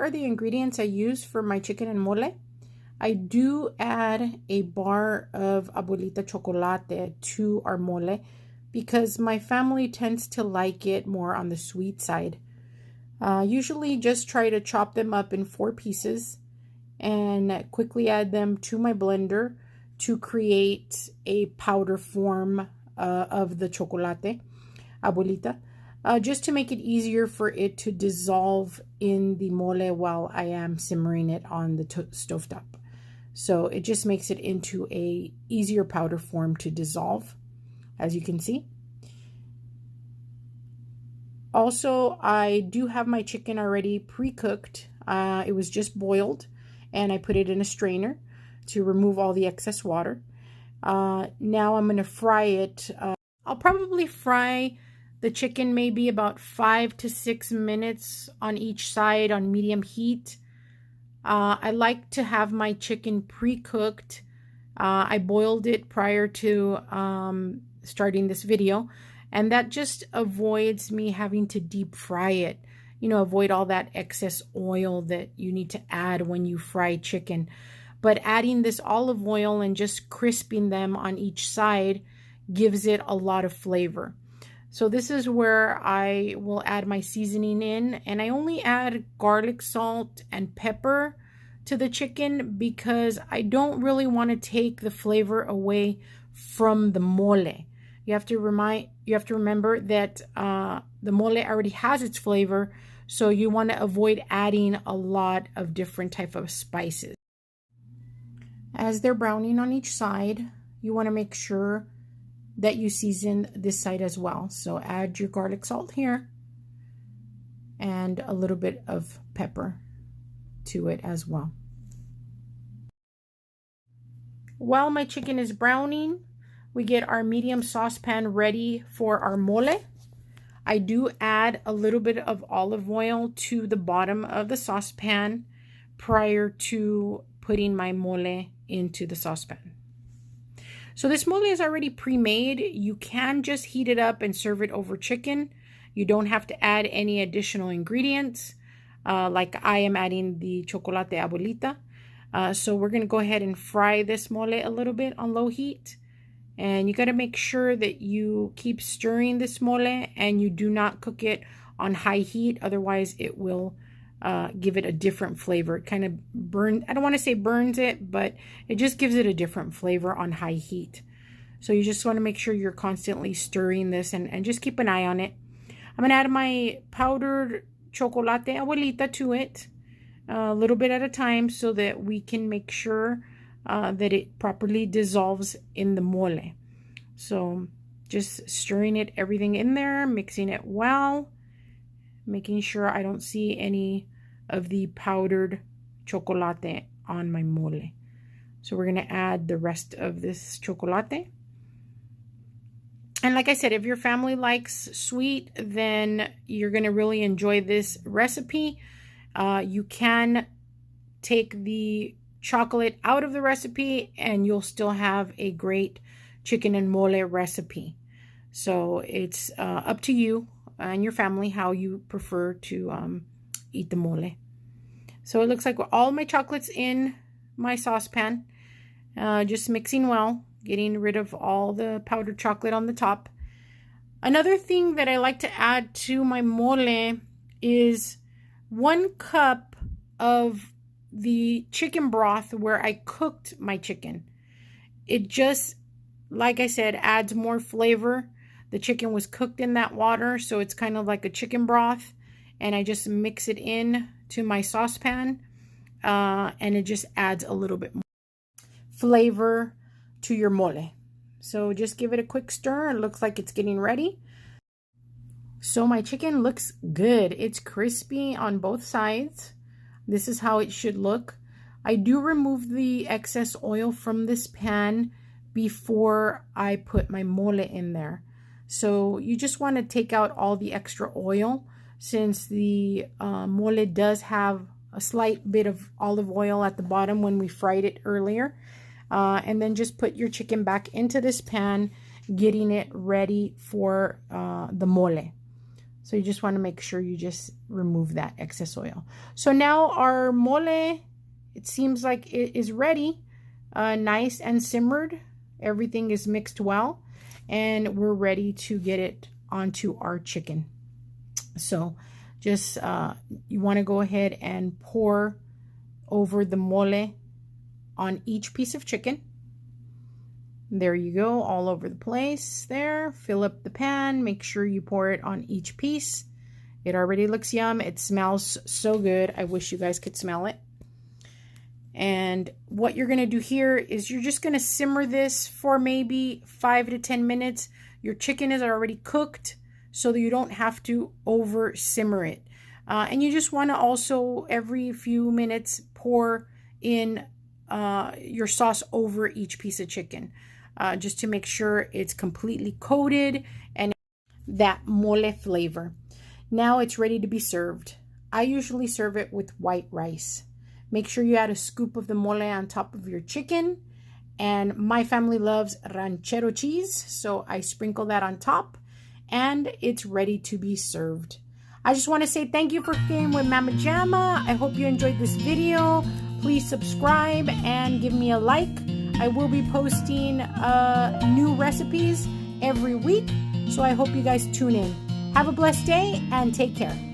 are the ingredients I use for my chicken and mole. I do add a bar of Abuelita chocolate to our mole because my family tends to like it more on the sweet side. Usually just try to chop them up in 4 pieces and quickly add them to my blender to create a powder form of the chocolate, Abuelita, just to make it easier for it to dissolve in the mole while I am simmering it on the stovetop. So it just makes it into a easier powder form to dissolve, as you can see. Also, I do have my chicken already pre-cooked. It was just boiled, and I put it in a strainer to remove all the excess water. Now I'm going to fry it. I'll probably fry the chicken maybe about 5 to 6 minutes on each side on medium heat. I like to have my chicken pre-cooked. I boiled it prior to starting this video, and that just avoids me having to deep fry it. You know, avoid all that excess oil that you need to add when you fry chicken. But adding this olive oil and just crisping them on each side gives it a lot of flavor. So this is where I will add my seasoning in, and I only add garlic, salt, and pepper to the chicken because I don't really want to take the flavor away from the mole. You have to remember that the mole already has its flavor, so you want to avoid adding a lot of different type of spices. As they're browning on each side, you want to make sure that you season this side as well. So add your garlic salt here and a little bit of pepper to it as well. While my chicken is browning, we get our medium saucepan ready for our mole. I do add a little bit of olive oil to the bottom of the saucepan prior to putting my mole into the saucepan. So this mole is already pre-made. You can just heat it up and serve it over chicken. You don't have to add any additional ingredients, like I am adding the chocolate Abuelita. So we're going to go ahead and fry this mole a little bit on low heat. And you got to make sure that you keep stirring this mole and you do not cook it on high heat. Otherwise, it will give it a different flavor. It kind of burns, I don't want to say burns it, but it just gives it a different flavor on high heat. So you just want to make sure you're constantly stirring this and just keep an eye on it. I'm going to add my powdered chocolate Abuelita to it a little bit at a time so that we can make sure that it properly dissolves in the mole. So just stirring it, everything in there, mixing it well, making sure I don't see any of the powdered chocolate on my mole. So we're going to add the rest of this chocolate. And like I said, if your family likes sweet, then you're going to really enjoy this recipe. You can take the chocolate out of the recipe and you'll still have a great chicken and mole recipe. So it's up to you and your family how you prefer to eat the mole. So it looks like all my chocolate's in my saucepan, just mixing well, getting rid of all the powdered chocolate on the top. Another thing that I like to add to my mole is 1 cup of the chicken broth where I cooked my chicken. It just, like I said, adds more flavor. The chicken was cooked in that water, so it's kind of like a chicken broth, and I just mix it in to my saucepan, and it just adds a little bit more flavor to your mole. So just give it a quick stir. It looks like it's getting ready. So my chicken looks good. It's crispy on both sides. This is how it should look. I do remove the excess oil from this pan before I put my mole in there. So you just want to take out all the extra oil since the mole does have a slight bit of olive oil at the bottom when we fried it earlier. And then just put your chicken back into this pan, getting it ready for the mole. So you just want to make sure you just remove that excess oil. So now our mole, it seems like it is ready, nice and simmered. Everything is mixed well, and we're ready to get it onto our chicken. So just you want to go ahead and pour over the mole on each piece of chicken. There you go, all over the place there. Fill up the pan. Make sure you pour it on each piece. It already looks yum. It smells so good. I wish you guys could smell it. And what you're going to do here is you're just going to simmer this for maybe 5 to 10 minutes. Your chicken is already cooked, so that you don't have to over simmer it. And you just want to also every few minutes pour in your sauce over each piece of chicken, just to make sure it's completely coated and that mole flavor. Now it's ready to be served. I usually serve it with white rice. Make sure you add a scoop of the mole on top of your chicken. And my family loves ranchero cheese, so I sprinkle that on top, and it's ready to be served. I just want to say thank you for cooking with Mama Jama. I hope you enjoyed this video. Please subscribe and give me a like. I will be posting new recipes every week, so I hope you guys tune in. Have a blessed day and take care.